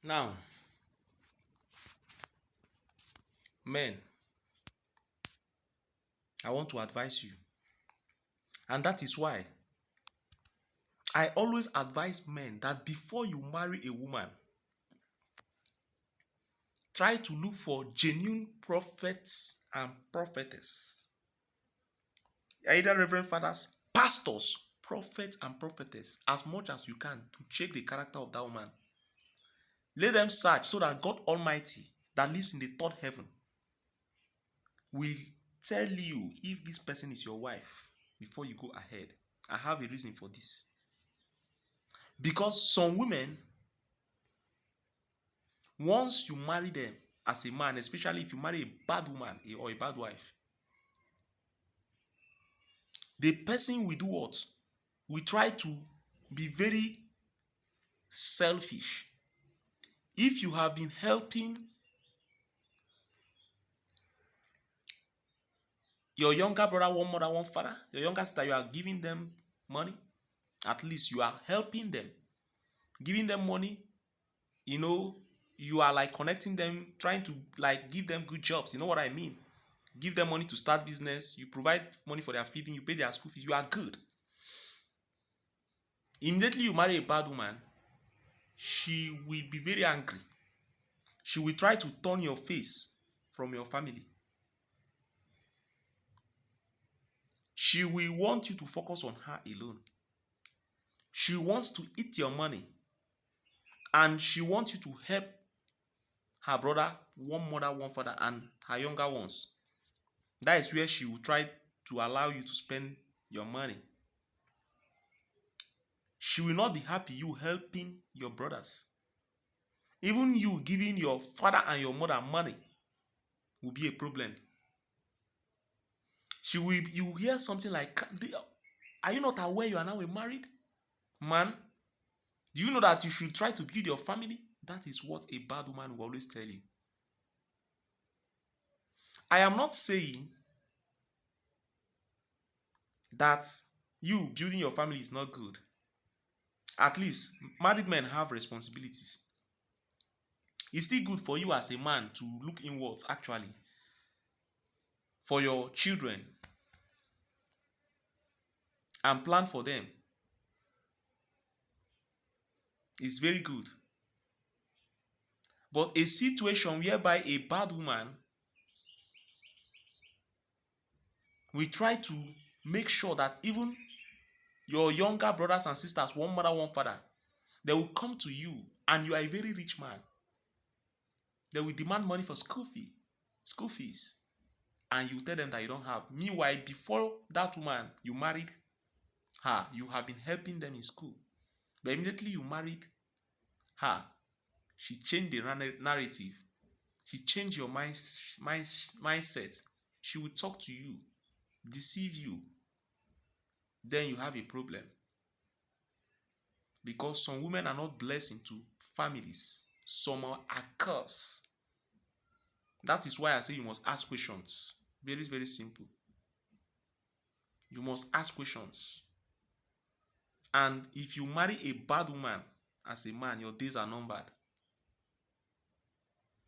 Now, men, I want to advise you. And that is why I always advise men that before you marry a woman, try to look for genuine prophets and prophetess. Either reverend fathers, pastors, prophets and prophetess, as much as you can to check the character of that woman. Let them search so that God Almighty that lives in the third heaven will tell you if this person is your wife before you go ahead. I have a reason for this. Because some women, once you marry them as a man, especially if you marry a bad woman or a bad wife, the person will do what? We try to be very selfish. If you have been helping your younger brother, one mother, one father, your younger sister, you are giving them money, at least you are helping them, giving them money, you are like connecting them, trying to like give them good jobs. You know what I mean? Give them money to start business, you provide money for their feeding, you pay their school fees, you are good. Immediately you marry a bad woman, she will be very angry. She will try to turn your face from your family. She will want you to focus on her alone. She wants to eat your money, and she wants you to help her brother, one mother, one father, and her younger ones. That is where she will try to allow you to spend your money. She will not be happy you helping your brothers. Even you giving your father and your mother money will be a problem. You will hear something like, are you not aware you are now a married man? Do you know that you should try to build your family? That is what a bad woman will always tell you. I am not saying that you building your family is not good. At least married men have responsibilities. It's still good for you as a man to look inwards, actually, for your children and plan for them. It's very good. But a situation whereby a bad woman will try to make sure that even your younger brothers and sisters, one mother, one father, they will come to you, and you are a very rich man. They will demand money for school fees, and you tell them that you don't have. Meanwhile, before that woman, you married her, you have been helping them in school. But immediately you married her, she changed the narrative. She changed your mindset. She will talk to you, deceive you. Then you have a problem. Because some women are not blessed into families. Some are cursed. That is why I say you must ask questions. Very, very simple. You must ask questions. And if you marry a bad woman as a man, your days are numbered.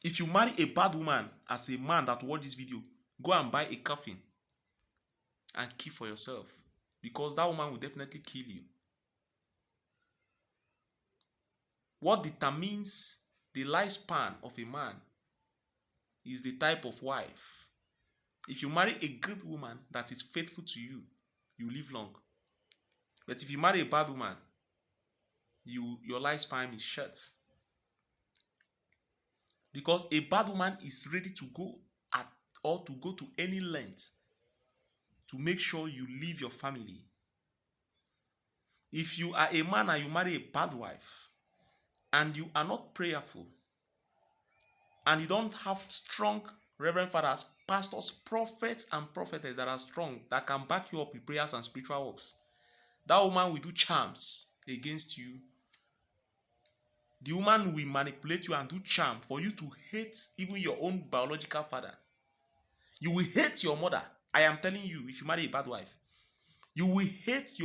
If you marry a bad woman as a man that watch this video, go and buy a coffin and keep for yourself, because that woman will definitely kill you. What determines the lifespan of a man is the type of wife. If you marry a good woman that is faithful to you, you live long. But if you marry a bad woman, your lifespan is short. Because a bad woman is ready to go to any length to make sure you leave your family. If you are a man and you marry a bad wife, and you are not prayerful, and you don't have strong reverend fathers, pastors, prophets, and prophetess that are strong, that can back you up with prayers and spiritual works, that woman will do charms against you. The woman will manipulate you and do charm for you to hate even your own biological father. You will hate your mother. I am telling you, if you marry a bad wife, you will hate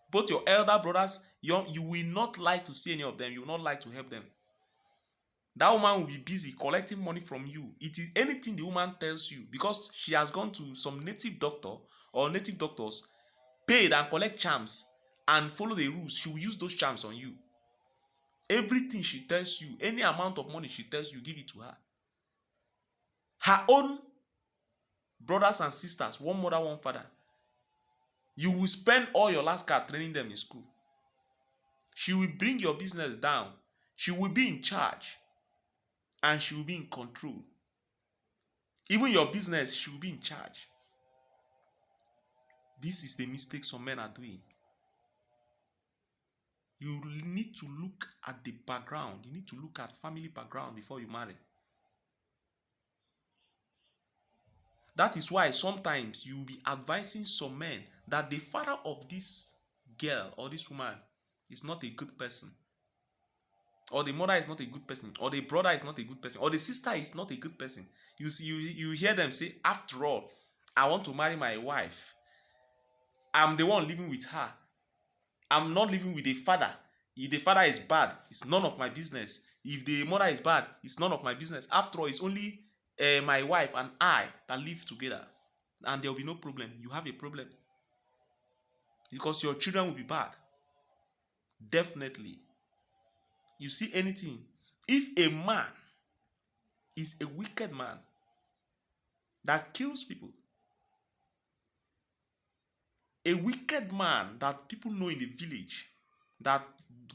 both your elder brothers. You will not like to see any of them. You will not like to help them. That woman will be busy collecting money from you. It is anything the woman tells you, because she has gone to some native doctor or native doctors, paid and collect charms and follow the rules. She will use those charms on you. Everything she tells you, any amount of money she tells you, give it to her. Her own brothers and sisters, one mother, one father, you will spend all your last card training them in school. She will bring your business down. She will be in charge and she will be in control. Even your business, she will be in charge. This is the mistake some men are doing. You need to look at the background. You need to look at family background before you marry. That is why sometimes you will be advising some men that the father of this girl or this woman is not a good person, or the mother is not a good person, or the brother is not a good person, or the sister is not a good person. You see, you hear them say, after all, I want to marry my wife. I'm the one living with her. I'm not living with the father. If the father is bad, it's none of my business. If the mother is bad, it's none of my business. After all, it's only my wife and I that live together, and there will be no problem. You have a problem because your children will be bad. Definitely. You see anything, if a man is a wicked man that kills people, a wicked man that people know in the village, that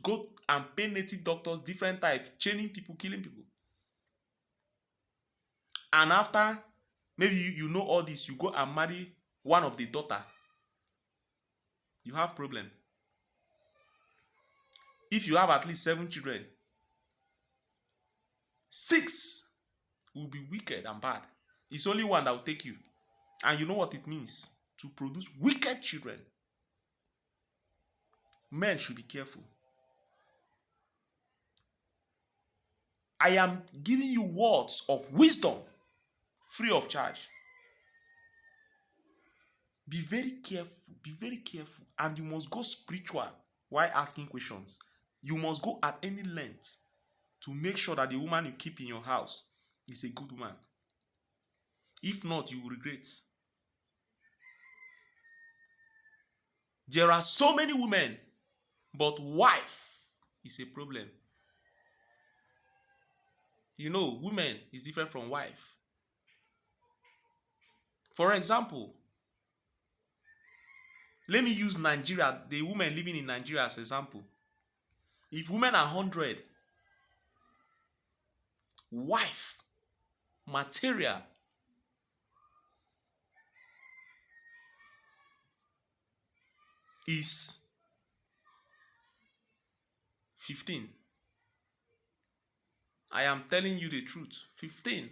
go and pay native doctors different types, chaining people, killing people, and after maybe you know all this, you go and marry one of the daughter, you have problem. If you have at least 7 children, 6 will be wicked and bad. It's only one that will take you. And you know what it means to produce wicked children. Men should be careful. I am giving you words of wisdom free of charge. Be very careful. Be very careful. And you must go spiritual while asking questions. You must go at any length to make sure that the woman you keep in your house is a good woman. If not, you will regret. There are so many women, but wife is a problem. You know, women is different from wife. For example, let me use Nigeria, the women living in Nigeria as example. If women are 100, wife material is 15. I am telling you the truth. 15.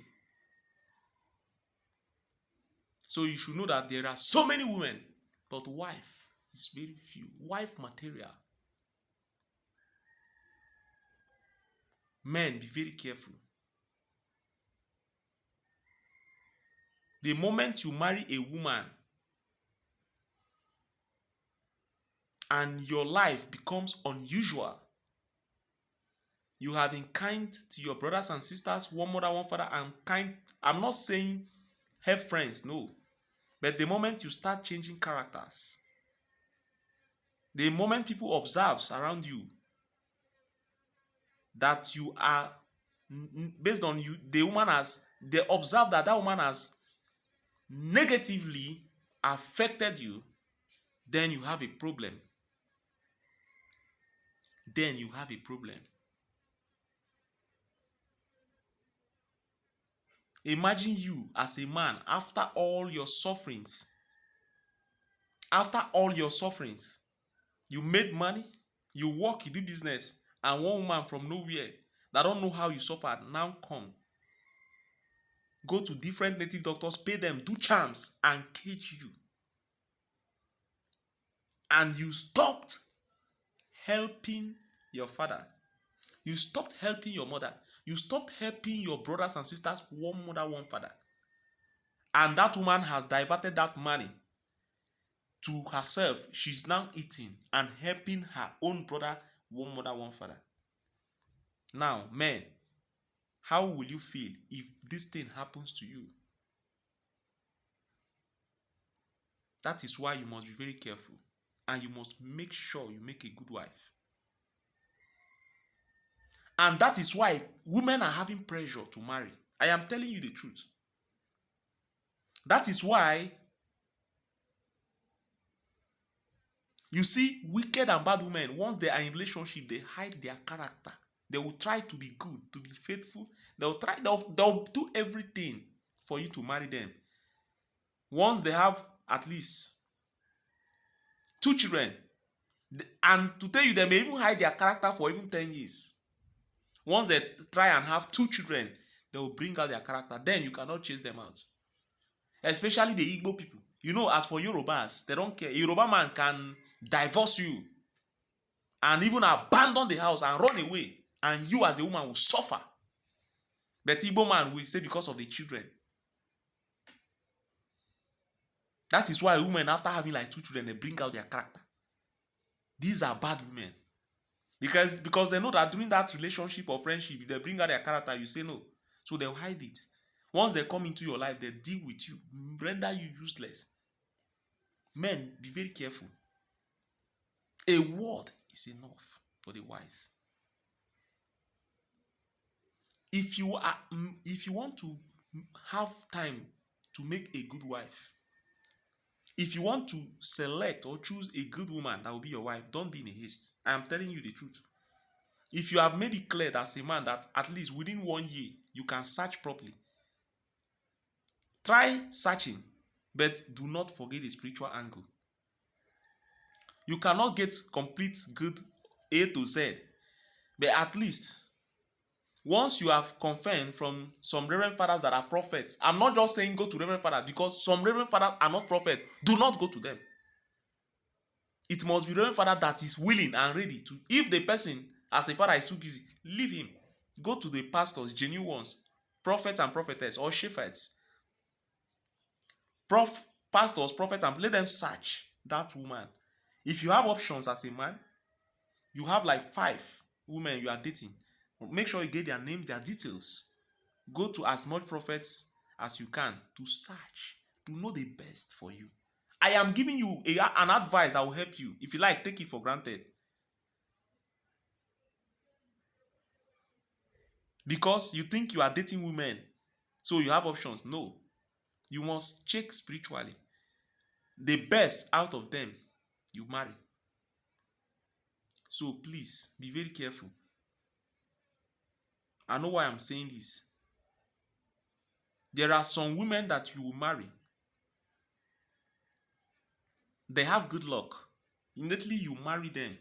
So you should know that there are so many women, but wife is very few. Wife material. Men, be very careful. The moment you marry a woman and your life becomes unusual, you have been kind to your brothers and sisters, one mother, one father, and kind. I'm not saying help friends, no. But the moment you start changing characters, the moment people observe around you that you are, based on you, the woman has, they observe that that woman has negatively affected you, then you have a problem. Then you have a problem. Imagine you as a man, after all your sufferings, you made money, you work, you do business, and one woman from nowhere that don't know how you suffered now come, go to different native doctors, pay them, do charms, and cage you. And you stopped helping your father. You stopped helping your mother. You stopped helping your brothers and sisters, one mother, one father. And that woman has diverted that money to herself. She's now eating and helping her own brother, one mother, one father. Now, men, How will you feel if this thing happens to you? That is why you must be very careful, and you must make sure you make a good wife. And that is why women are having pressure to marry. I am telling you the truth. That is why you see wicked and bad women, once they are in relationship, they hide their character. They will try to be good, to be faithful. They'll do everything for you to marry them. Once they have at least 2 children, and to tell you, they may even hide their character for even 10 years. Once they try and have 2 children, they will bring out their character. Then you cannot chase them out. Especially the Igbo people. You know, as for Yorubas, they don't care. A Yoruba man can divorce you and even abandon the house and run away, and you as a woman will suffer. But Igbo man will say because of the children. That is why women, after having like 2 children, they bring out their character. These are bad women. Because they know that during that relationship or friendship, if they bring out their character, you say no. So they'll hide it. Once they come into your life, they deal with you, render you useless. Men, be very careful. A word is enough for the wise. If you want to have time to make a good wife, if you want to select or choose a good woman that will be your wife, don't be in a haste. I am telling you the truth. If you have made it clear as a man that at least within 1 year you can search properly, try searching, but do not forget the spiritual angle. You cannot get complete good A to Z, but at least once you have confirmed from some reverend fathers that are prophets, I'm not just saying go to reverend fathers, because some reverend fathers are not prophets. Do not go to them. It must be reverend father that is willing and ready to. If the person as a father is too busy, leave him. Go to the pastors, genuine ones, prophets and prophetess, or shepherds. Pastors, prophets, and let them search that woman. If you have options as a man, you have like 5 women you are dating. Make sure you get their names, their details. Go to as much prophets as you can to search, to know the best for you. I am giving you an advice that will help you. If you like, take it for granted. Because you think you are dating women, so you have options. No. You must check spiritually. The best out of them, you marry. So please, be very careful. I know why I'm saying this. There are some women that you will marry. They have good luck. Immediately you marry them,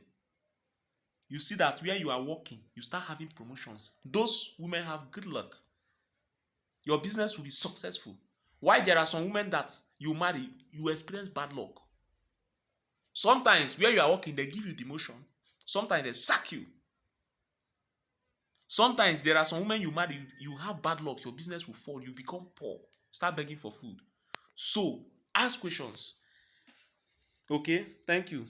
you see that where you are working, you start having promotions. Those women have good luck. Your business will be successful. Why there are some women that you marry, you experience bad luck. Sometimes where you are working, they give you demotion. Sometimes they sack you. Sometimes there are some women you marry, you have bad luck, your business will fall, you become poor, start begging for food. So ask questions. Okay, thank you.